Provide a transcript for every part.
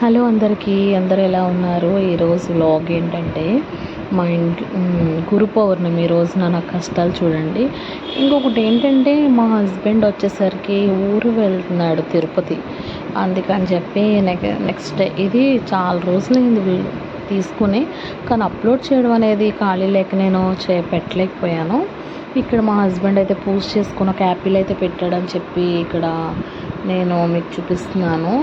Hello అందరికీ, అందరూ ఎలా ఉన్నారు? ఈరోజు వ్లాగ్ ఏంటంటే మా ఇంట్లో గురు పౌర్ణమి రోజున నా కష్టాలు చూడండి. ఇంకొకటి ఏంటంటే మా హస్బెండ్ వచ్చేసరికి ఊరు వెళ్తున్నాడు తిరుపతి. అందుకని చెప్పి నెక్స్ట్ డే ఇది చాలా రోజులైంది వీళ్ళు తీసుకుని, కానీ అప్లోడ్ చేయడం అనేది ఖాళీ లేక నేను పెట్టలేకపోయాను. ఇక్కడ మా హస్బెండ్ అయితే పూజ చేసుకుని ఒక యాపిల్ అయితే పెట్టాడని చెప్పి ఇక్కడ నేను మీకు చూపిస్తున్నాను.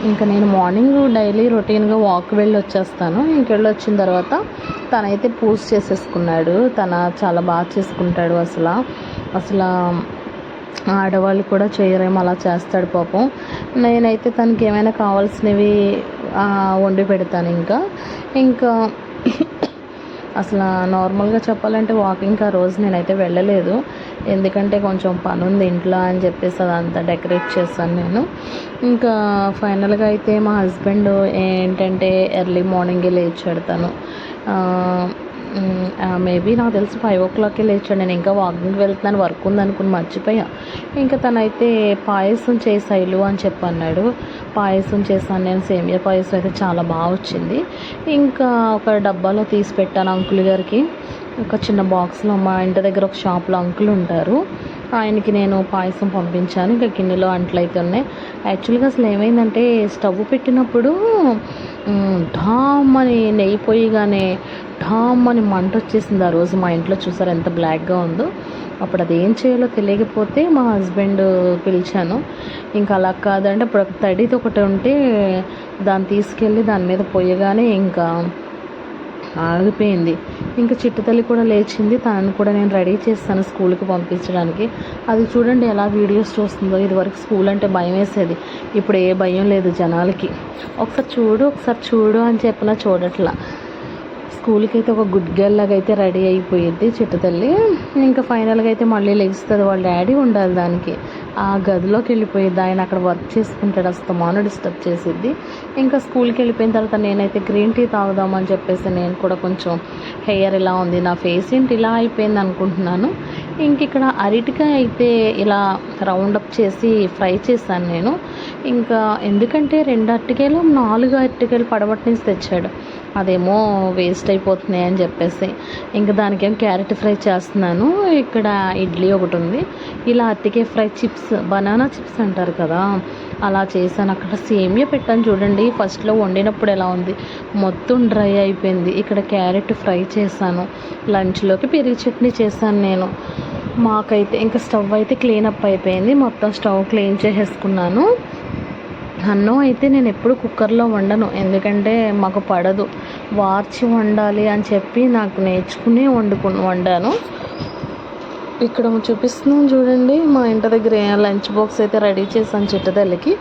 ఇంకా నేను మార్నింగ్ డైలీ రొటీన్గా వాక్ వెళ్ళి వచ్చేస్తాను. ఇంకెళ్ళి వచ్చిన తర్వాత తనైతే పూజ చేసేసుకున్నాడు. చాలా బాగా చేసుకుంటాడు. అసలు ఆడవాళ్ళు కూడా చేయరేమో అలా చేస్తాడు పాపం. నేనైతే తనకి ఏమైనా కావాల్సినవి వండి పెడతాను. ఇంకా అసలు నార్మల్గా చెప్పాలంటే వాకింగ్కి ఆ రోజు నేనైతే వెళ్ళలేదు. ఎందుకంటే కొంచెం పని ఉంది ఇంట్లో అని చెప్పేసి అదంతా డెకరేట్ చేశాను నేను. ఇంకా ఫైనల్గా అయితే మా హస్బెండ్ ఏంటంటే ఎర్లీ మార్నింగే లేచాడు. తను మేబీ నాకు తెలిసి 5 o'clockకే లేచాడు. నేను ఇంకా వాకింగ్కి వెళ్తున్నాను, వర్క్ ఉందనుకుని మర్చిపోయా. ఇంకా తనైతే పాయసం చేసాయిలు అని చెప్పి అన్నాడు. పాయసం చేశాను నేను. సేమియా పాయసం అయితే చాలా బాగా వచ్చింది. ఇంకా ఒక డబ్బాలో తీసి పెట్టాను అంకుల్ గారికి. ఒక చిన్న బాక్స్లో మా ఇంటి దగ్గర ఒక షాప్లో అంకుల్ ఉంటారు, ఆయనకి నేను పాయసం పంపించాను. ఇంకా గిన్నెలో అంట్లయితే ఉన్నాయి. యాక్చువల్గా అసలు ఏమైందంటే స్టవ్ పెట్టినప్పుడు ఢామ్ అని నెయ్యి పోయిగానే ఢామ్ అని మంట వచ్చేసింది. ఆ రోజు మా ఇంట్లో చూసారు ఎంత బ్లాక్గా ఉందో. అప్పుడు అది ఏం చేయాలో తెలియకపోతే మా హస్బెండ్ పిలిచాను. ఇంకా అలా కాదంటే ఇప్పుడు ఒక తడిది ఒకటి ఉంటే దాన్ని తీసుకెళ్ళి దాని మీద పోయగానే ఇంకా ఆగిపోయింది. ఇంకా చిట్టుతల్లి కూడా లేచింది. తనను కూడా నేను రెడీ చేస్తాను స్కూల్కి పంపించడానికి. అది చూడండి ఎలా వీడియోస్ చూస్తుందో. ఇదివరకు స్కూల్ అంటే భయం వేసేది, ఇప్పుడు ఏ భయం లేదు జనాలకి. ఒకసారి చూడు అని చెప్పినా చూడట్లా. స్కూల్కి అయితే ఒక గుడ్ గర్ల్ లాగా అయితే రెడీ అయిపోయింది చిట్టుతల్లి. ఇంకా ఫైనల్గా అయితే మళ్ళీ లెగిస్తుంది. వాళ్ళ డాడీ ఉండాలి దానికి. ఆ గదిలోకి వెళ్ళిపోయింది. ఆయన అక్కడ వర్క్ చేసుకుంటాడు, అస్తమాను డిస్టర్బ్ చేసిద్ది. ఇంకా స్కూల్కి వెళ్ళిపోయిన తర్వాత నేనైతే గ్రీన్ టీ తాగుదామని చెప్పేసి నేను కూడా కొంచెం హెయిర్ ఇలా ఉంది, నా ఫేస్ ఏంటి ఇలా అయిపోయింది అనుకుంటున్నాను. ఇంక ఇక్కడ అరటికాయ అయితే ఇలా రౌండప్ చేసి ఫ్రై చేశాను నేను. ఇంకా ఎందుకంటే 2 అరటికాయలు 4 అరటికాయలు పడబట్టి నుంచి తెచ్చాడు. అదేమో వేస్ట్ అయిపోతున్నాయి అని చెప్పేసి ఇంకా దానికేం క్యారెట్ ఫ్రై చేస్తున్నాను. ఇక్కడ ఇడ్లీ ఒకటి ఉంది. ఇలా అరటికాయ ఫ్రై చిప్స్, బనానా చిప్స్ అంటారు కదా, అలా చేశాను. అక్కడ సేమియా పెట్టాను చూడండి. ఫస్ట్లో వండినప్పుడు ఎలా ఉంది, మొత్తం డ్రై అయిపోయింది. ఇక్కడ క్యారెట్ ఫ్రై చేశాను. లంచ్లోకి పెరుగు చట్నీ చేశాను నేను. మాకైతే ఇంకా స్టవ్ అయితే క్లీన్ అప్ అయిపోయింది. మొత్తం స్టవ్ క్లీన్ చేసేసుకున్నాను. అన్నం అయితే నేను ఎప్పుడు కుక్కర్లో వండను, ఎందుకంటే మాకు పడదు. వార్చి వండాలి అని చెప్పి నాకు నేర్చుకుని వండాను. ఇక్కడ చూపిస్తున్నాను చూడండి. మా ఇంటి దగ్గర లంచ్ బాక్స్ అయితే రెడీ చేశాను చిట్టుతల్లికి.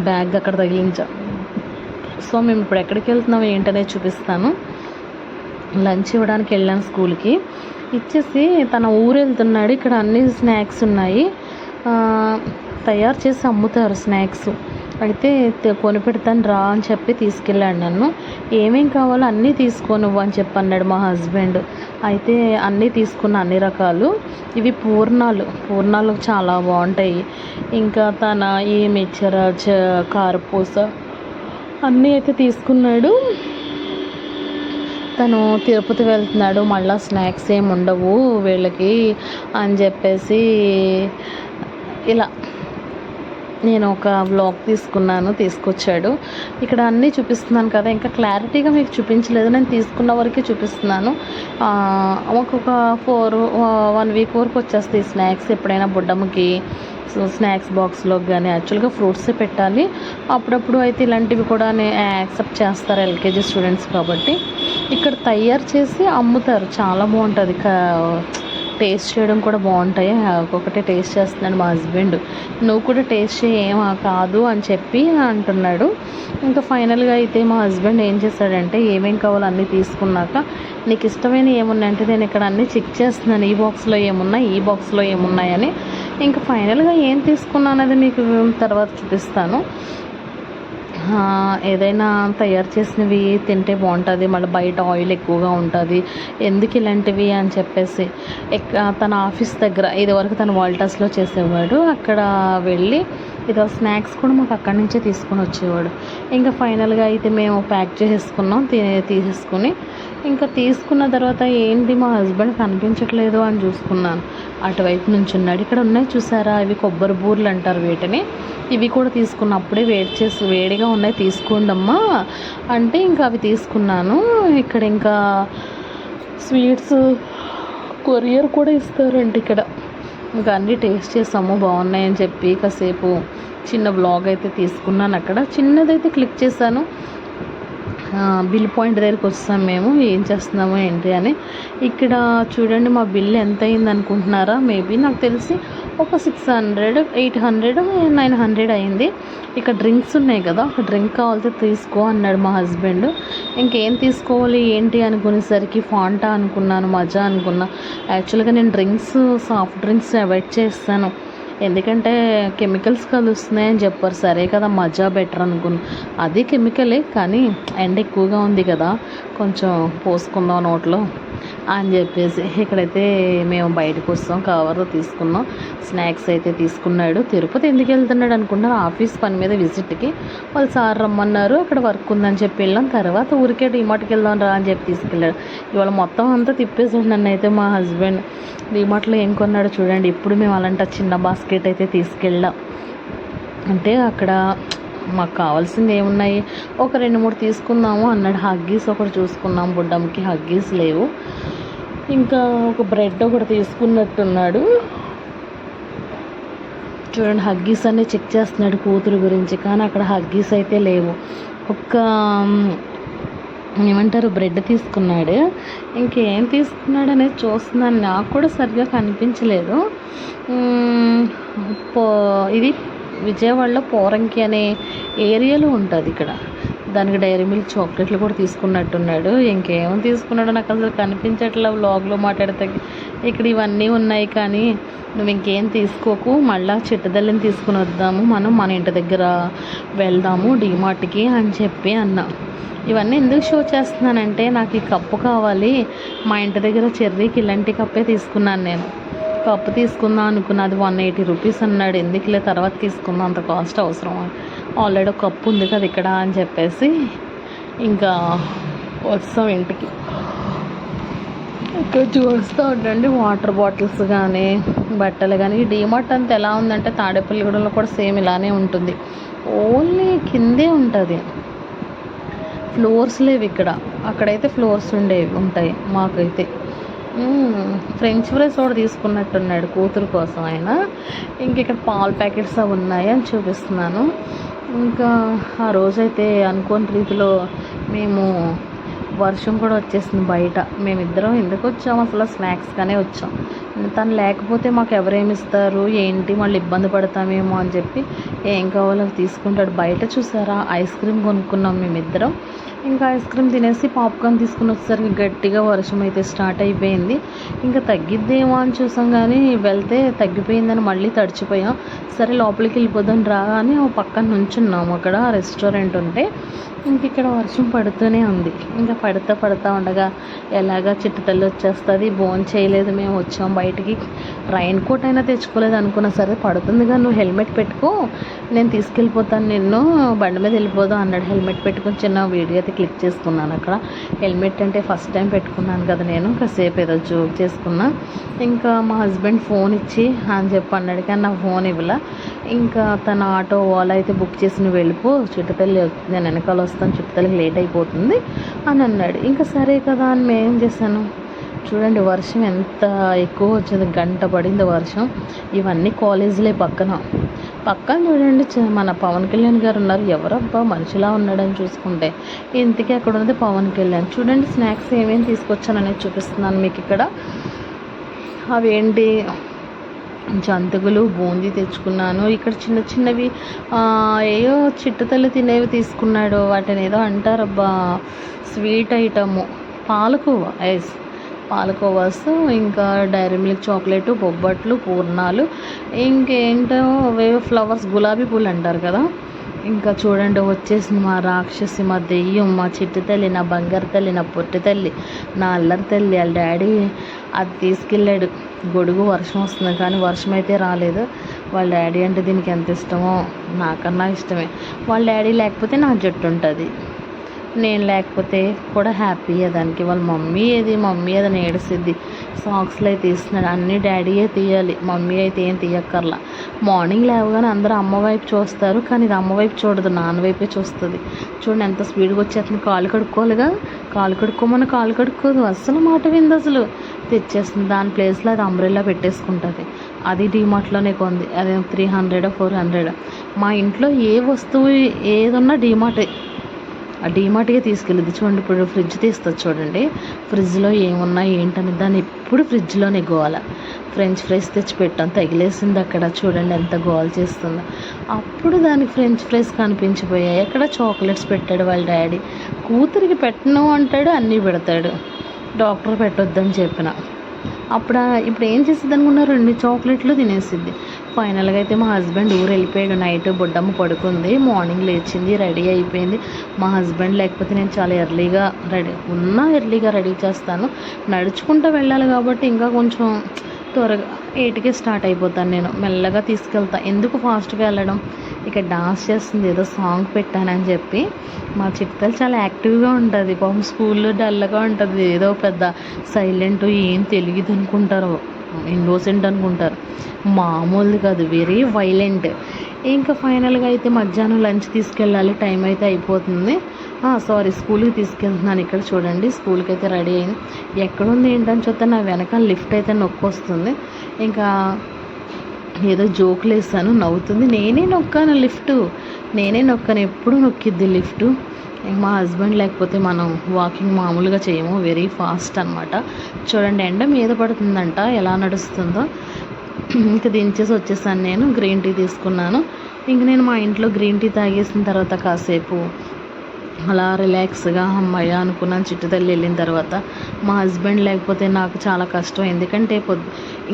బ్యాగ్ అక్కడ తగిలించా. సో మేము ఇప్పుడు ఎక్కడికి వెళ్తున్నాం ఏంటనేది చూపిస్తాను. లంచ్ ఇవ్వడానికి వెళ్ళాను స్కూల్కి. ఇచ్చేసి తన ఊరు వెళ్తున్నాడు. ఇక్కడ అన్ని స్నాక్స్ ఉన్నాయి, తయారు చేసి అమ్ముతారు స్నాక్స్. అయితే కొనిపెడతాను రా అని చెప్పి తీసుకెళ్ళాడు నన్ను. ఏమేం కావాలో అన్నీ తీసుకోనివ్వు అని చెప్పి అన్నాడు మా హస్బెండ్. అయితే అన్నీ తీసుకున్న, అన్ని రకాలు. ఇవి పూర్ణాలు చాలా బాగుంటాయి. ఇంకా తన ఈ మిక్చర్, కారపూస అన్నీ అయితే తీసుకున్నాడు. తను తిరుపతి వెళ్తున్నాడు, మళ్ళీ స్నాక్స్ ఏమి ఉండవు వీళ్ళకి అని చెప్పేసి ఇలా నేను ఒక వ్లాగ్ తీసుకొచ్చాడు. ఇక్కడ అన్నీ చూపిస్తున్నాను కదా, ఇంకా క్లారిటీగా మీకు చూపించలేదు, నేను తీసుకున్న వరకే చూపిస్తున్నాను. ఒక 1 week వరకు వచ్చేస్తాయి స్నాక్స్. ఎప్పుడైనా బుడ్డమ్మకి స్నాక్స్ బాక్స్లోకి కానీ యాక్చువల్గా ఫ్రూట్సే పెట్టాలి. అప్పుడప్పుడు అయితే ఇలాంటివి కూడా యాక్సెప్ట్ చేస్తారు, ఎల్కేజీ స్టూడెంట్స్ కాబట్టి. ఇక్కడ తయారు చేసి అమ్ముతారు, చాలా బాగుంటుంది. టేస్ట్ చేయడం కూడా బాగుంటాయి. ఒక్కొక్కటి టేస్ట్ చేస్తున్నాడు మా హస్బెండ్. నువ్వు కూడా టేస్ట్ ఏమా కాదు అని చెప్పి అంటున్నాడు. ఇంకా ఫైనల్గా అయితే మా హస్బెండ్ ఏం చేశాడంటే ఏమేం కావాలో అన్నీ తీసుకున్నాక నీకు ఇష్టమైన ఏమున్నాయంటే నేను ఇక్కడ అన్నీ చెక్ చేస్తున్నాను, ఈ బాక్స్లో ఏమున్నాయి, ఈ బాక్స్లో ఏమున్నాయని. ఇంకా ఫైనల్గా ఏం తీసుకున్నా అనేది మీకు తర్వాత చూపిస్తాను. ఏదైనా తయారు చేసినవి తింటే బాగుంటుంది, మళ్ళీ బయట ఆయిల్ ఎక్కువగా ఉంటుంది, ఎందుకు ఇలాంటివి అని చెప్పేసి తన ఆఫీస్ దగ్గర ఇదివరకు తను వాల్టాస్లో చేసేవాడు, అక్కడ వెళ్ళి ఇదో స్నాక్స్ కూడా మాకు అక్కడి నుంచే తీసుకొని వచ్చేవాడు. ఇంకా ఫైనల్గా అయితే మేము ప్యాక్ చేసేసుకున్నాం, తీసేసుకుని ఇంకా తీసుకున్న తర్వాత ఏంటి మా హస్బెండ్ కనిపించట్లేదు అని చూసుకున్నాను. అటువైపు నుంచి ఉన్నాడు. ఇక్కడ ఉన్నాయి చూసారా, ఇవి కొబ్బరి బూర్లు అంటారు వీటిని. ఇవి కూడా తీసుకున్న అప్పుడే వేడిగా ఉన్నాయి, తీసుకోండి అమ్మా అంటే ఇంకా అవి తీసుకున్నాను. ఇక్కడ ఇంకా స్వీట్స్ కొరియర్ కూడా ఇస్తారండి ఇక్కడ. ఇంకా అన్నీ టేస్ట్ చేసాము, బాగున్నాయని చెప్పి కాసేపు చిన్న బ్లాగ్ అయితే తీసుకున్నాను. అక్కడ చిన్నదైతే క్లిక్ చేశాను. బిల్ పాయింట్ దగ్గరికి వస్తాం మేము, ఏం చేస్తున్నామో ఏంటి అని. ఇక్కడ చూడండి మా బిల్ ఎంత అయింది అనుకుంటున్నారా? మేబీ నాకు తెలిసి ఒక 600, 800, 900 అయింది. ఇక్కడ డ్రింక్స్ ఉన్నాయి కదా, ఒక డ్రింక్ కావాలితే తీసుకో అన్నాడు మా హస్బెండ్. ఇంకేం తీసుకోవాలి ఏంటి అనుకునేసరికి ఫాంటా అనుకున్నాను, మజా అనుకున్నా. యాక్చువల్గా నేను సాఫ్ట్ డ్రింక్స్ అవాయిడ్ చేస్తాను, ఎందుకంటే కెమికల్స్ కలుస్తున్నాయని చెప్పారు. సరే కదా మజా బెటర్ అనుకున్నా, అది కెమికలే కానీ ఎండ ఎక్కువగా ఉంది కదా, కొంచెం పోసుకుందాం నోట్లో అని చెప్పేసి ఇక్కడైతే మేము బయటకు వస్తాం, కవర్ తీసుకున్నాం. స్నాక్స్ అయితే తీసుకున్నాడు. తిరుపతి ఎందుకు వెళ్తున్నాడు అనుకున్నారు, ఆఫీస్ పని మీద విజిట్కి. వాళ్ళు సార్ రమ్మన్నారు, అక్కడ వర్క్ ఉందని చెప్పి వెళ్ళాం. తర్వాత ఊరికే డిమార్ట్కి వెళ్దాం రా అని చెప్పి తీసుకెళ్ళాడు. ఇవాళ మొత్తం అంతా తిప్పేసాడు నన్ను అయితే మా హస్బెండ్. డిమార్ట్లో ఏం కొన్నాడు చూడండి. ఇప్పుడు మేము అలాంటి చిన్న బాస్కెట్ అయితే తీసుకెళ్ళాం. అంటే అక్కడ మాకు కావాల్సింది ఏమున్నాయి, ఒక 2-3 తీసుకుందాము అన్నాడు. హగ్గీస్ ఒకటి చూసుకున్నాం, బుడ్డమ్మకి హగ్గీస్ లేవు. ఇంకా ఒక బ్రెడ్ ఒకటి తీసుకున్నట్టున్నాడు. చూడండి హగ్గీస్ అన్నీ చెక్ చేస్తున్నాడు కూతురు గురించి, కానీ అక్కడ హగ్గీస్ అయితే లేవు. ఏమంటారు బ్రెడ్ తీసుకున్నాడు. ఇంకేం తీసుకున్నాడు అనేది చూస్తున్నాను, నాకు కూడా సరిగ్గా కనిపించలేదు. ఇది విజయవాడలో పోరంకి అనే ఏరియాలో ఉంటుంది ఇక్కడ. దానికి డైరీ మిల్క్ చాక్లెట్లు కూడా తీసుకున్నట్టున్నాడు. ఇంకేమో తీసుకున్నాడో నాకు అసలు కనిపించట్లా వ్లాగ్లో మాట్లాడితే. ఇక్కడ ఇవన్నీ ఉన్నాయి కానీ నువ్వు ఇంకేం తీసుకోకు, మళ్ళీ చిట్టదల్లిని తీసుకుని వద్దాము, మనం మన ఇంటి దగ్గర వెళ్దాము డీమార్ట్కి అని చెప్పి అన్నా. ఇవన్నీ ఎందుకు షో చేస్తున్నానంటే నాకు ఈ కప్పు కావాలి, మా ఇంటి దగ్గర చెర్రీకి ఇలాంటి కప్పే తీసుకున్నాను నేను. కప్పు తీసుకుందాం అనుకున్నా, అది 180 రూపీస్ అన్నాడు. ఎందుకులే తర్వాత తీసుకుందాం, అంత కాస్ట్ అవసరం, ఆల్రెడీ ఒక కప్పు ఉంది కదా ఇక్కడ అని చెప్పేసి ఇంకా వస్తాం ఇంటికి. ఇక్కడ చూస్తూ ఉండండి వాటర్ బాటిల్స్ కానీ బట్టలు కానీ. ఈ డీమార్ట్ అంతా ఎలా ఉందంటే తాడేపల్లిగూడెంలో కూడా సేమ్ ఇలానే ఉంటుంది, ఓన్లీ కిందే ఉంటుంది, ఫ్లోర్స్ లేవు ఇక్కడ. అక్కడైతే ఫ్లోర్స్ ఉంటాయి. మాకైతే ఫ్రెంచ్ ఫ్రైస్ కూడా తీసుకున్నట్టున్నాడు కూతురు కోసం ఆయన. ఇంక ఇక్కడ పాల ప్యాకెట్స్ అవి ఉన్నాయి అని చూపిస్తున్నాను. ఇంకా ఆ రోజైతే అనుకోని రీతిలో మేము వర్షం కూడా వచ్చేసింది బయట. మేమిద్దరం ఎందుకు వచ్చాము అసలు, స్నాక్స్ కానీ వచ్చాం. తను లేకపోతే మాకు ఎవరేమి ఇస్తారు ఏంటి, మళ్ళీ ఇబ్బంది పడతామేమో అని చెప్పి ఏం కావాలో తీసుకుంటాడు. బయట చూసారా ఐస్ క్రీమ్ కొనుక్కున్నాం మేమిద్దరం. ఇంకా ఐస్ క్రీమ్ తినేసి పాప్కార్న్ తీసుకుని వచ్చేసరికి గట్టిగా వర్షం అయితే స్టార్ట్ అయిపోయింది. ఇంకా తగ్గిద్దేమో అని చూసాం కానీ వెళ్తే తగ్గిపోయిందని మళ్ళీ తడిచిపోయాం. సరే లోపలికి వెళ్ళిపోదాం రా అని పక్కన నుంచున్నాము, అక్కడ రెస్టారెంట్ ఉంటే. ఇంక ఇక్కడ వర్షం పడుతూనే ఉంది. ఇంకా పడుతూ ఉండగా ఎలాగా చిట్టుతల్లి వచ్చేస్తుంది. భోజనం చేయలేదు మేము, వచ్చాం బయటికి. రైన్ కోట్ అయినా తెచ్చుకోలేదు అనుకున్నా. సరే పడుతుందిగా, నువ్వు హెల్మెట్ పెట్టుకో, నేను తీసుకెళ్ళిపోతాను నిన్ను, బండి మీద వెళ్ళిపోదాం అన్నాడు. హెల్మెట్ పెట్టుకుని చిన్న వీడియో అయితే క్లిక్ చేసుకున్నాను అక్కడ. హెల్మెట్ అంటే ఫస్ట్ టైం పెట్టుకున్నాను కదా నేను, కాసేపు ఏదో జోక్ చేసుకున్నా. ఇంకా మా హస్బెండ్ ఫోన్ ఇచ్చి అని చెప్పి అన్నాడు, కానీ నా ఫోన్ ఇవ్వలా. ఇంకా తన ఆటో ఓలా అయితే బుక్ చేసి నువ్వు వెళ్ళిపో, చిట్టుతల్లి నేను వెనకాల వస్తాను, చిట్టుతల్లికి లేట్ అయిపోతుంది అని అన్నాడు. ఇంకా సరే కదా అని మేమేం చేశాను చూడండి, వర్షం ఎంత ఎక్కువ వచ్చింది, గంట పడింది వర్షం. ఇవన్నీ కాలేజీలే పక్కన చూడండి. మన పవన్ కళ్యాణ్ గారు ఉన్నారు. ఎవరబ్బా మనిషిలా ఉన్నాడని చూసుకుంటే ఇంతకీ అక్కడ ఉన్నది పవన్ కళ్యాణ్. చూడండి స్నాక్స్ ఏమేమి తీసుకొచ్చాను అనేది చూపిస్తున్నాను మీకు ఇక్కడ. అవేంటి జంతువులు బూందీ తెచ్చుకున్నాను. ఇక్కడ చిన్న చిన్నవి ఏయో చిట్టుతల్లి తినేవి తీసుకున్నాడు, వాటిని ఏదో అంటారబ్బా స్వీట్ ఐటము, పాలకోవాస్, ఇంకా డైరీ మిల్క్ చాక్లెట్, బొబ్బట్లు, పూర్ణాలు, ఇంకేంటో అవేవో ఫ్లవర్స్, గులాబీ పూలు అంటారు కదా ఇంకా చూడండి వచ్చేసింది మా రాక్షసి, మా దెయ్యం, మా చిట్టి తల్లి, నా బంగారు తల్లి, నా పొట్టి తల్లి, నా అల్లరి తల్లి. వాళ్ళ డాడీ అది తీసుకెళ్ళాడు గొడుగు. వర్షం వస్తుంది కానీ వర్షం అయితే రాలేదు. వాళ్ళ డాడీ అంటే దీనికి ఎంత ఇష్టమో, నాకన్నా ఇష్టమే. వాళ్ళ డాడీ లేకపోతే నా జట్టు ఉంటుంది, నేను లేకపోతే కూడా హ్యాపీయే దానికి. వాళ్ళ మమ్మీ ఏదని ఏడుస్తుంది. సాక్స్లో అయితే తీస్తున్నాడు, అన్నీ డాడీయే తీయాలి, మమ్మీ అయితే ఏం తీయక్కర్లా. మార్నింగ్ లేవగానే అందరూ అమ్మ వైపు చూస్తారు, కానీ ఇది అమ్మ వైపు చూడదు, నాన్న వైపే చూస్తుంది. చూడండి ఎంత స్పీడ్గా వచ్చేస్తుంది. కాలు కడుక్కోవాలిగా, కాలు కడుక్కోదు, అస్సలు మాట వింది. అసలు తెచ్చేస్తుంది. దాని ప్లేస్లో అది అంబ్రెల్లా పెట్టేసుకుంటుంది. అది డీమార్ట్లోనే కొంది. అదే 300 400. మా ఇంట్లో ఏ వస్తువు ఏదున్నా డీమార్టే, ఆ డీమార్ట్గా తీసుకెళ్ళింది. చూడండి ఇప్పుడు ఫ్రిడ్జ్ తీస్తుంది చూడండి, ఫ్రిడ్జ్లో ఏమున్నా ఏంటని దాన్ని ఎప్పుడు ఫ్రిడ్జ్లోనే గోల. ఫ్రెంచ్ ఫ్రైస్ తెచ్చి పెట్టాను, తగిలేసింది అక్కడ. చూడండి ఎంత గోల్ చేస్తుందో. అప్పుడు దానికి ఫ్రెంచ్ ఫ్రైస్ కనిపించిపోయాయి. ఎక్కడ చాక్లెట్స్ పెట్టాడు వాళ్ళ డాడీ. కూతురికి పెట్టను అంటాడు, అన్నీ పెడతాడు. డాక్టర్ పెట్టొద్దని చెప్పిన. ఇప్పుడు ఏం చేసిద్ది అనుకున్నారు, 2 చాక్లెట్లు తినేసిద్ది. ఫైనల్గా అయితే మా హస్బెండ్ ఊరు వెళ్ళిపోయాడు. నైట్ బుడ్డమ్మ పడుకుంది, మార్నింగ్ లేచింది, రెడీ అయిపోయింది. మా హస్బెండ్ లేకపోతే నేను చాలా ఎర్లీగా రెడీ చేస్తాను. నడుచుకుంటూ వెళ్ళాలి కాబట్టి ఇంకా కొంచెం త్వరగా 8కే స్టార్ట్ అయిపోతాను. నేను మెల్లగా తీసుకెళ్తాను, ఎందుకు ఫాస్ట్గా వెళ్ళడం. ఇక డాన్స్ చేస్తుంది, ఏదో సాంగ్ పెట్టానని చెప్పి. మా చిట్టలు చాలా యాక్టివ్గా ఉంటుంది. పాపం స్కూల్లో డల్గా ఉంటుంది, ఏదో పెద్ద సైలెంట్, ఏం తెలియదు అనుకుంటారు, ఇన్నోసెంట్ అనుకుంటారు. మామూలుది కాదు, వెరీ వైలెంట్. ఇంకా ఫైనల్గా అయితే మధ్యాహ్నం లంచ్ తీసుకెళ్ళాలి, టైం అయితే అయిపోతుంది. స్కూల్కి తీసుకెళ్తున్నాను. ఇక్కడ చూడండి స్కూల్కి అయితే రెడీ అయింది. ఎక్కడుంది ఏంటని చూస్తే నా వెనకాల లిఫ్ట్ అయితే నొక్కి వస్తుంది. ఇంకా ఏదో జోకులు వేసాను, నవ్వుతుంది. నేనే నొక్కాను, ఎప్పుడు నొక్కిద్ది లిఫ్ట్. మా హస్బెండ్ లేకపోతే మనం వాకింగ్ మామూలుగా చేయము, వెరీ ఫాస్ట్ అనమాట. చూడండి ఎండ మీద పడుతుందంట, ఎలా నడుస్తుందో. ఇంకా దించేసి వచ్చేసాను. నేను గ్రీన్ టీ తీసుకున్నాను. ఇంక నేను మా ఇంట్లో గ్రీన్ టీ తాగేసిన తర్వాత కాసేపు అలా రిలాక్స్గా అమ్మాయి అనుకున్నాను. చిట్టుతల్లి వెళ్ళిన తర్వాత మా హస్బెండ్ లేకపోతే నాకు చాలా కష్టం, ఎందుకంటే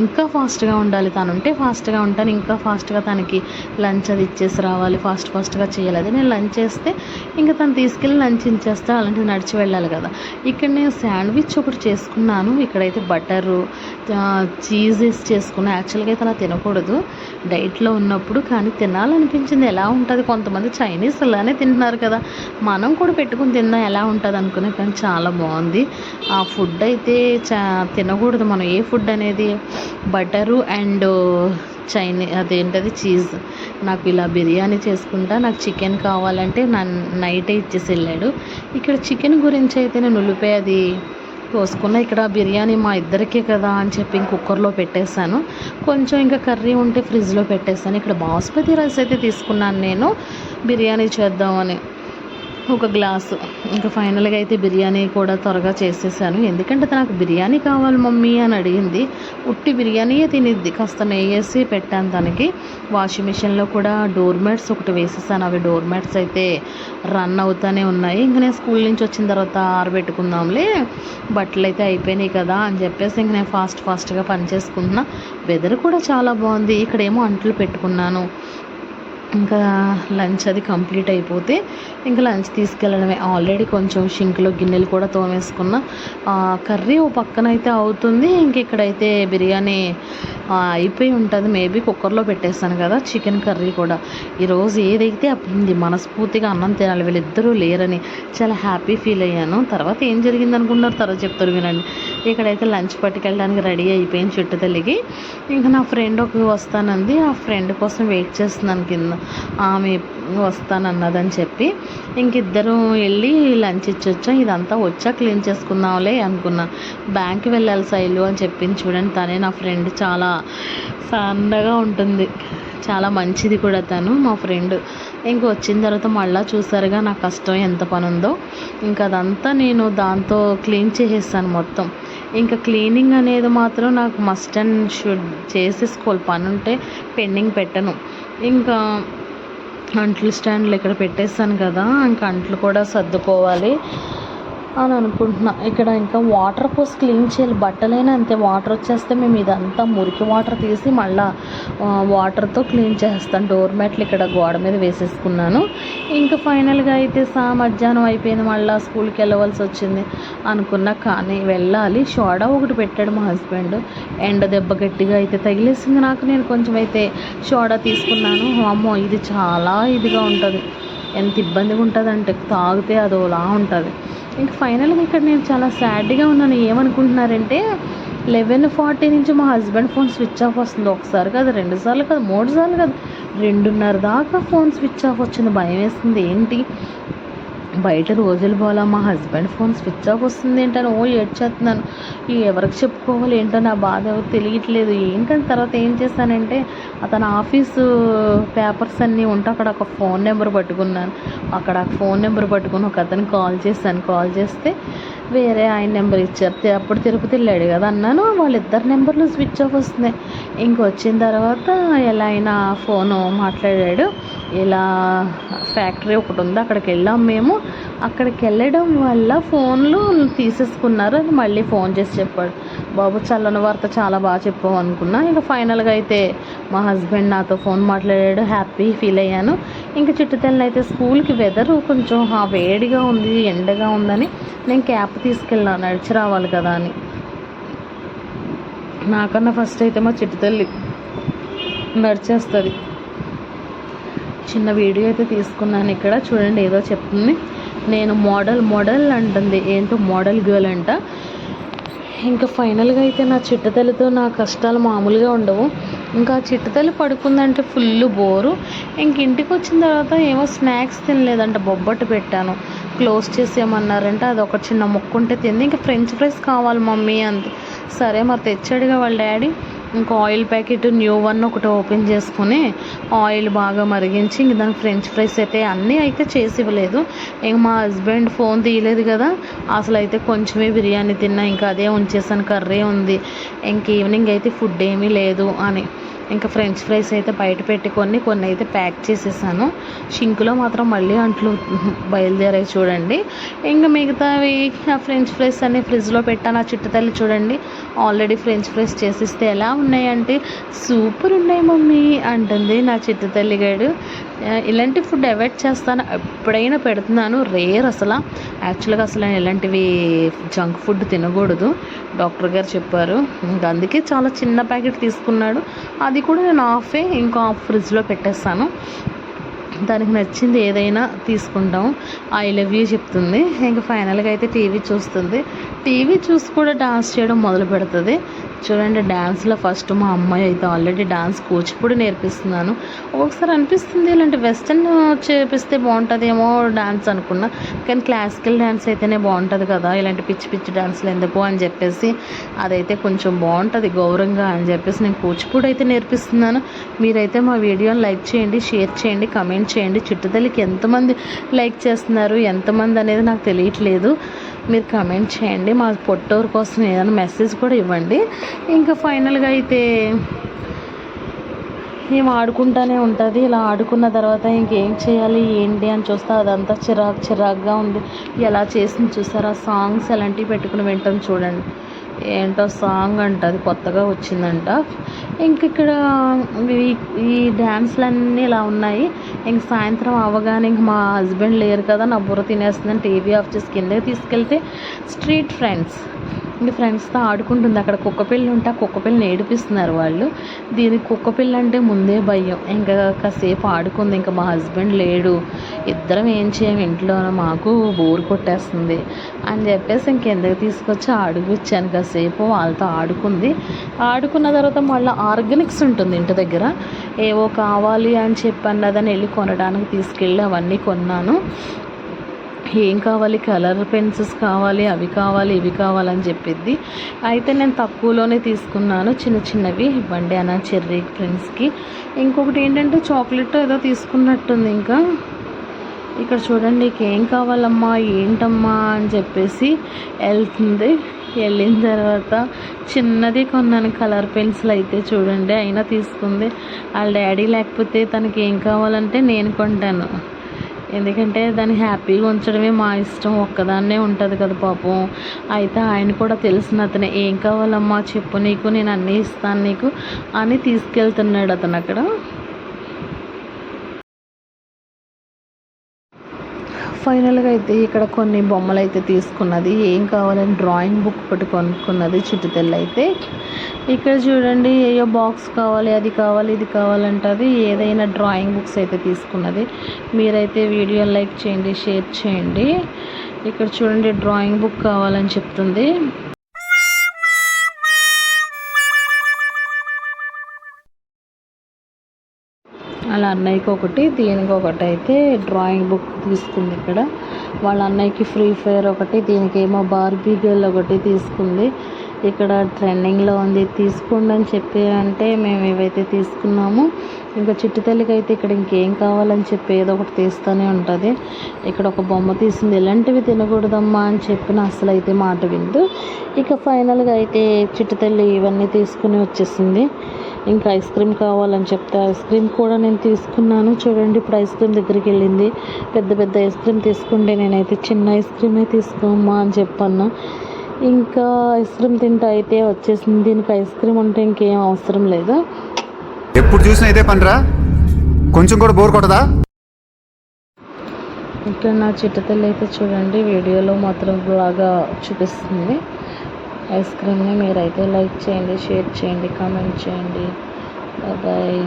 ఇంకా ఫాస్ట్గా ఉండాలి. తను ఉంటే ఫాస్ట్గా ఉంటాను, ఇంకా ఫాస్ట్గా తనకి లంచ్ అది ఇచ్చేసి రావాలి, ఫాస్ట్గా చేయాలి. అదే నేను లంచ్ చేస్తే ఇంకా తను తీసుకెళ్ళి లంచ్ ఇచ్చేస్తే అలాంటివి నడిచి వెళ్ళాలి కదా. ఇక్కడ నేను శాండ్విచ్ ఒకటి చేసుకున్నాను. ఇక్కడైతే బటరు చీజ్ వేసి చేసుకున్నాను. యాక్చువల్గా అయితే అలా తినకూడదు డైట్లో ఉన్నప్పుడు, కానీ తినాలనిపించింది. ఎలా ఉంటుంది, కొంతమంది చైనీస్ అలానే తింటున్నారు కదా, మనం కూడా పెట్టుకుని తిందాం ఎలా ఉంటుంది అనుకునే. కానీ చాలా బాగుంది. ఆ ఫుడ్ అయితే తినకూడదు మనం, ఏ ఫుడ్ అనేది. బటరు అండ్ అదేంటది చీజ్. నాకు ఇలా బిర్యానీ చేసుకుంటా, నాకు చికెన్ కావాలంటే నైటే ఇచ్చేసి వెళ్ళాడు. ఇక్కడ చికెన్ గురించి అయితే నేను ఉల్లిపాయ అది కోసుకున్నా. ఇక్కడ బిర్యానీ మా ఇద్దరికే కదా అని చెప్పి కుక్కర్లో పెట్టేశాను. కొంచెం ఇంకా కర్రీ ఉంటే ఫ్రిడ్జ్లో పెట్టేశాను. ఇక్కడ బాస్మతి రైస్ అయితే తీసుకున్నాను నేను బిర్యానీ చేద్దామని, ఒక గ్లాసు. ఇంకా ఫైనల్గా అయితే బిర్యానీ కూడా త్వరగా చేసేసాను. ఎందుకంటే నాకు బిర్యానీ కావాలి మమ్మీ అని అడిగింది. ఉట్టి బిర్యానీయే తినిద్ది. కాస్త నెయ్యి వేసి పెట్టాను తనకి. వాషింగ్ మిషన్లో కూడా డోర్ మ్యాట్స్ ఒకటి వేసేసాను. అవి డోర్ మ్యాట్స్ అయితే రన్ అవుతూనే ఉన్నాయి. ఇంకా నేను స్కూల్ నుంచి వచ్చిన తర్వాత ఆరబెట్టుకుందాంలే, బట్టలు అయితే అయిపోయినాయి కదా అని చెప్పేసి ఇంక నేను ఫాస్ట్గా పని చేసుకుంటున్నా. వెదర్ కూడా చాలా బాగుంది. ఇక్కడేమో అంట్లు పెట్టుకున్నాను. ఇంకా లంచ్ అది కంప్లీట్ అయిపోతే ఇంకా లంచ్ తీసుకెళ్ళడమే. ఆల్రెడీ కొంచెం షింక్లో గిన్నెలు కూడా తోమేసుకున్నా. కర్రీ ఓ పక్కన అయితే అవుతుంది. ఇంక ఇక్కడైతే బిర్యానీ అయిపోయి ఉంటుంది, మేబీ కుక్కర్లో పెట్టేస్తాను కదా. చికెన్ కర్రీ కూడా ఈరోజు ఏదైతే అప్పుడు మనస్ఫూర్తిగా అన్నం తినాలి, వీళ్ళిద్దరూ లేరని చాలా హ్యాపీ ఫీల్ అయ్యాను. తర్వాత ఏం జరిగింది అనుకున్నారు, తర్వాత చెప్తారు వినండి. ఇక్కడైతే లంచ్ పట్టుకెళ్ళడానికి రెడీ అయిపోయింది చుట్టు తల్లికి. ఇంకా నా ఫ్రెండ్ ఒక వస్తానంది, ఆ ఫ్రెండ్ కోసం వెయిట్ చేస్తున్నాను కింద. ఆమె వస్తానన్నదని చెప్పి ఇంకిద్దరం వెళ్ళి లంచ్ ఇచ్చొచ్చాం. ఇదంతా వచ్చా క్లీన్ చేసుకుందాంలే అనుకున్నా. బ్యాంక్కి వెళ్ళాలి శైలు అని చెప్పింది. చూడండి తనే నా ఫ్రెండ్, చాలా సన్నగా ఉంటుంది, చాలా మంచిది కూడా తను మా ఫ్రెండ్. ఇంక వచ్చిన తర్వాత మళ్ళీ చూసారుగా నా కష్టం ఎంత పని ఉందో. ఇంకా అదంతా నేను దాంతో క్లీన్ చేసేస్తాను మొత్తం. ఇంకా క్లీనింగ్ అనేది మాత్రం నాకు మస్ట్ అండ్ షుడ్ చేసేసుకోవాలి. పని ఉంటే పెండింగ్ పెట్టను. ఇంకా అంట్లు స్టాండ్లు ఇక్కడ పెట్టేస్తాను కదా, ఇంకా అంట్లు కూడా సర్దుకోవాలి. అని అనుకుంటున్నా. ఇక్కడ ఇంకా వాటర్ పోసి క్లీన్ చేయాలి. బట్టలైనా అంతే, వాటర్ వచ్చేస్తే మేము ఇదంతా మురికి వాటర్ తీసి మళ్ళీ వాటర్తో క్లీన్ చేస్తాను. డోర్ మ్యాట్లు ఇక్కడ గోడ మీద వేసేసుకున్నాను. ఇంకా ఫైనల్గా అయితే మధ్యాహ్నం అయిపోయింది, మళ్ళీ స్కూల్కి వెళ్ళవలసి వచ్చింది అనుకున్నా. కానీ వెళ్ళాలి. సోడా ఒకటి పెట్టాడు మా హస్బెండ్. ఎండ దెబ్బ గట్టిగా అయితే తగిలేసింది నాకు. నేను కొంచెం అయితే సోడా తీసుకున్నాను. అమ్మో ఇది చాలా ఇదిగా ఉంటుంది, ఎంత ఇబ్బందిగా ఉంటుంది అంటే తాగితే అదోలా ఉంటుంది. ఇంక ఫైనల్గా ఇక్కడ నేను చాలా సాడ్గా ఉన్నాను. ఏమనుకుంటున్నారంటే 11:40 నుంచి మా హస్బెండ్ ఫోన్ స్విచ్ ఆఫ్ వస్తుంది. ఒకసారి కాదు, 2 సార్లు కాదు, 3 సార్లు కాదు, 2:30 దాకా ఫోన్ స్విచ్ ఆఫ్ వచ్చింది. భయం వేస్తుంది, ఏంటి బయట రోజులు పోలా, మా హస్బెండ్ ఫోన్ స్విచ్ ఆఫ్ వస్తుంది ఏంటని ఏడ్చేస్తున్నాను. ఎవరికి చెప్పుకోవాలి ఏంటో నా బాధ ఎవరు తెలియట్లేదు. ఏంటని తర్వాత ఏం చేశానంటే అతను ఆఫీసు పేపర్స్ అన్నీ ఉంటే అక్కడ ఒక ఫోన్ నెంబర్ పట్టుకున్నాను. అక్కడ ఫోన్ నెంబర్ పట్టుకుని ఒక అతనికి కాల్ చేశాను. కాల్ చేస్తే వేరే ఆయన నెంబర్ ఇచ్చారు. అప్పుడు తిరుపతి వెళ్ళాడు కదా అన్నాను, వాళ్ళిద్దరు నెంబర్లు స్విచ్ ఆఫ్ వస్తున్నాయి. ఇంకొచ్చిన తర్వాత ఎలా అయినా ఫోను మాట్లాడాడు. ఇలా ఫ్యాక్టరీ ఒకటి ఉంది, అక్కడికి వెళ్ళాం మేము. అక్కడికి వెళ్ళడం వల్ల ఫోన్లు తీసేసుకున్నారు. అది మళ్ళీ ఫోన్ చేసి చెప్పాడు. బాబు చల్లని వార్త, చాలా బాగా చెప్పావు అనుకున్నా. ఇంకా ఫైనల్గా అయితే మా హస్బెండ్ నాతో ఫోన్ మాట్లాడాడు. హ్యాపీ ఫీల్ అయ్యాను. ఇంకా చిట్టుతల్లి అయితే స్కూల్కి వెదర్ కొంచెం వేడిగా ఉంది, ఎండగా ఉందని నేను క్యాప్ తీసుకెళ్ళాను, నడిచి రావాలి కదా అని. నాకన్నా ఫస్ట్ అయితే మా చిట్టుతల్లి నడిచేస్తుంది. చిన్న వీడియో అయితే తీసుకున్నాను. ఇక్కడ చూడండి, ఏదో చెప్తుంది. నేను మోడల్ అంటుంది. ఏంటో మోడల్ గర్ల్ అంట. ఇంకా ఫైనల్గా అయితే నా చిట్టుతల్లితో నా కష్టాలు మామూలుగా ఉండవు. ఇంకా చిట్టుతల్లి పడుకుందంటే ఫుల్ బోరు. ఇంక ఇంటికి వచ్చిన తర్వాత ఏమో స్నాక్స్ తినలేదంట, బొబ్బట్టు పెట్టాను, క్లోజ్ చేసేయమన్నారంటే అది ఒక చిన్న ముక్క ఉంటే తింది. ఇంకా ఫ్రెంచ్ ఫ్రైస్ కావాలి మమ్మీ అంతే. సరే మరి తెచ్చాడుగా వాళ్ళ డాడీ. ఇంకా ఆయిల్ ప్యాకెట్ న్యూ వన్ ఒకటి ఓపెన్ చేసుకుని ఆయిల్ బాగా మరిగించి ఇంక దానికి ఫ్రెంచ్ ఫ్రైస్ అయితే అన్నీ అయితే చేసి ఇవ్వలేదు. ఇంక మా హస్బెండ్ ఫోన్ తీయలేదు కదా, అసలు అయితే కొంచెమే బిర్యానీ తిన్నా, ఇంకా అదే ఉంచేసాను, కర్రీ ఉంది, ఇంక ఈవినింగ్ అయితే ఫుడ్ ఏమీ లేదు అని. ఇంకా ఫ్రెంచ్ ఫ్రైస్ అయితే బయట పెట్టుకొని కొన్ని అయితే ప్యాక్ చేసేసాను. షింకులో మాత్రం మళ్ళీ అంట్లు బయలుదేరాయి చూడండి. ఇంకా మిగతావి ఆ ఫ్రెంచ్ ఫ్రైస్ అన్ని ఫ్రిడ్జ్లో పెట్టాను. ఆ చిట్టుతల్లి చూడండి ఆల్రెడీ ఫ్రెంచ్ ఫ్రైస్ చేసిస్తే ఎలా ఉన్నాయంటే సూపర్ ఉన్నాయి మమ్మీ అంటుంది నా చిట్టుతల్లి గారు. ఇలాంటి ఫుడ్ అవాయిడ్ చేస్తాను, ఎప్పుడైనా పెడుతున్నాను, రేర్ అసలు. యాక్చువల్గా అసలు ఇలాంటివి జంక్ ఫుడ్ తినకూడదు, డాక్టర్ గారు చెప్పారు. ఇంకా అందుకే చాలా చిన్న ప్యాకెట్ తీసుకున్నాడు. అది కూడా నేను ఇంకా ఫ్రిడ్జ్లో పెట్టేస్తాను. దానికి నచ్చింది ఏదైనా తీసుకుంటాం. ఐ లవ్ యూ చెప్తుంది. ఇంకా ఫైనల్గా అయితే టీవీ చూస్తుంది. టీవీ చూసి కూడా డాన్స్ చేయడం మొదలు పెడుతుంది. చూడండి, డ్యాన్స్లో ఫస్ట్ మా అమ్మాయి అయితే ఆల్రెడీ డాన్స్ కూచిపూడి నేర్పిస్తున్నాను. ఒకసారి అనిపిస్తుంది ఇలాంటి వెస్టర్న్ చేపిస్తే బాగుంటుందేమో డాన్స్ అనుకున్నా, కానీ క్లాసికల్ డ్యాన్స్ అయితేనే బాగుంటుంది కదా, ఇలాంటి పిచ్చి పిచ్చి డాన్స్లు ఎందుకు అని చెప్పేసి అదైతే కొంచెం బాగుంటుంది గౌరవంగా అని చెప్పేసి నేను కూచిపూడి అయితే నేర్పిస్తున్నాను. మీరైతే మా వీడియోని లైక్ చేయండి, షేర్ చేయండి, కమెంట్ చేయండి. చిట్టుతల్లికి ఎంతమంది లైక్ చేస్తున్నారు, ఎంతమంది అనేది నాకు తెలియట్లేదు. మీరు కమెంట్ చేయండి. మా పొట్టోరు కోసం ఏదైనా మెసేజ్ కూడా ఇవ్వండి. ఇంకా ఫైనల్గా అయితే ఏం ఆడుకుంటూనే ఉంటుంది. ఇలా ఆడుకున్న తర్వాత ఇంకేం చేయాలి ఏంటి అని చూస్తే అదంతా చిరాకుగా ఉంది. ఎలా చేసింది చూసారా, సాంగ్స్ ఎలాంటివి పెట్టుకుని వింటాం చూడండి. ఏంటో సాంగ్ అంట, అది కొత్తగా వచ్చిందంట. ఇంక ఇక్కడ ఈ డ్యాన్స్లన్నీ ఇలా ఉన్నాయి. ఇంక సాయంత్రం అవ్వగానే ఇంక మా హస్బెండ్ లేరు కదా, నా బుర్ర తినేస్తుందని టీవీ ఆఫ్ చేసి కిందకి తీసుకెళ్తే స్ట్రీట్ ఫ్రెండ్స్, ఇంక ఫ్రెండ్స్తో ఆడుకుంటుంది. అక్కడ కుక్కపిల్లి ఉంటే ఆ కుక్కపిల్లిని ఏడిపిస్తున్నారు వాళ్ళు. దీనికి కుక్కపిల్లి అంటే ముందే భయం. ఇంకా కాసేపు ఆడుకుంది. ఇంకా మా హస్బెండ్ లేడు, ఇద్దరం ఏం చేయం ఇంట్లో, మాకు బోర్ కొట్టేస్తుంది అని చెప్పేసి ఇంకెందుకు తీసుకొచ్చి అడుగుచ్చాను. కాసేపు వాళ్ళతో ఆడుకుంది. ఆడుకున్న తర్వాత మళ్ళీ ఆర్గానిక్స్ ఉంటుంది ఇంటి దగ్గర, ఏవో కావాలి అని చెప్పాను అదని వెళ్ళి కొనడానికి తీసుకెళ్ళి అవన్నీ కొన్నాను. ఏం కావాలి, కలర్ పెన్సిల్స్ కావాలి, అవి కావాలి, ఇవి కావాలని చెప్పిద్ది. అయితే నేను తక్కువలోనే తీసుకున్నాను, చిన్న చిన్నవి ఇవ్వండి అన్న చెర్రీ ఫ్రెండ్స్కి. ఇంకొకటి ఏంటంటే చాక్లెట్ ఏదో తీసుకున్నట్టుంది. ఇంకా ఇక్కడ చూడండి, నీకేం కావాలమ్మా ఏంటమ్మా అని చెప్పేసి వెళ్తుంది. వెళ్ళిన తర్వాత చిన్నది కొన్నాను కలర్ పెన్సిల్ అయితే చూడండి, అయినా తీసుకుంది. వాళ్ళ డాడీ లేకపోతే తనకి ఏం కావాలంటే నేను కొంటాను. ఎందుకంటే దాన్ని హ్యాపీగా ఉంచడమే మా ఇష్టం, ఒక్కదాన్నే ఉంటుంది కదా పాపం. అయితే ఆయన కూడా తెలిసిన అతనే, ఏం కావాలమ్మా చెప్పు, నీకు నేను అన్నీ ఇస్తాను నీకు అని తీసుకెళ్తున్నాడు అతను అక్కడ. ఫైనల్గా అయితే ఇక్కడ కొన్ని బొమ్మలు అయితే తీసుకున్నది, ఏం కావాలని డ్రాయింగ్ బుక్ ఒకటి కొనుక్కున్నది చిట్టుతెల్లి అయితే. ఇక్కడ చూడండి, ఏయో బాక్స్ కావాలి, అది కావాలి, ఇది కావాలంటుంది, ఏదైనా డ్రాయింగ్ బుక్స్ అయితే తీసుకున్నది. మీరైతే వీడియో లైక్ చేయండి, షేర్ చేయండి. ఇక్కడ చూడండి, డ్రాయింగ్ బుక్ కావాలని చెప్తుంది. వాళ్ళ అన్నయ్యకి ఒకటి, దీనికి ఒకటి అయితే డ్రాయింగ్ బుక్ తీసుకుంది. ఇక్కడ వాళ్ళ అన్నయ్యకి ఫ్రీ ఫైర్ ఒకటి, దీనికి ఏమో బార్బీ గర్ల్ ఒకటి తీసుకుంది. ఇక్కడ ట్రెండింగ్లో ఉంది, తీసుకోండి అని చెప్పి అంటే మేము ఇవైతే తీసుకున్నాము. ఇంకా చిట్టుతల్లికి అయితే ఇక్కడ ఇంకేం కావాలని చెప్పి ఏదో ఒకటి తీస్తూనే ఉంటుంది. ఇక్కడ ఒక బొమ్మ తీసింది, ఇలాంటివి తినకూడదమ్మా అని చెప్పిన అసలు అయితే మాట విందు. ఇక ఫైనల్గా అయితే చిట్టుతల్లి ఇవన్నీ తీసుకుని వచ్చేసింది. ఇంకా ఐస్ క్రీమ్ కావాలని చెప్తే ఐస్ క్రీమ్ కూడా నేను తీసుకున్నాను. చూడండి, ఇప్పుడు ఐస్ క్రీమ్ దగ్గరికి వెళ్ళింది. పెద్ద పెద్ద ఐస్ క్రీమ్ తీసుకుంటే నేనైతే చిన్న ఐస్ క్రీమే తీసుకోమ్మా అని చెప్పాను. ఇంకా ఐస్ క్రీమ్ తింటూ అయితే వచ్చేసింది. దీనికి ఐస్ క్రీమ్ ఉంటే ఇంకేం అవసరం లేదు. ఎప్పుడు చూసినా ఇదే పనిరా, కొంచెం కూడా బోర్ కొట్టదా? ఇక్కడ నా చిట్టుతల్లి అయితే చూడండి, వీడియోలో మాత్రం బాగా చూపిస్తుంది ఐస్ క్రీమ్ని. మీరైతే లైక్ చేయండి, షేర్ చేయండి, కామెంట్ చేయండి. బాయ్.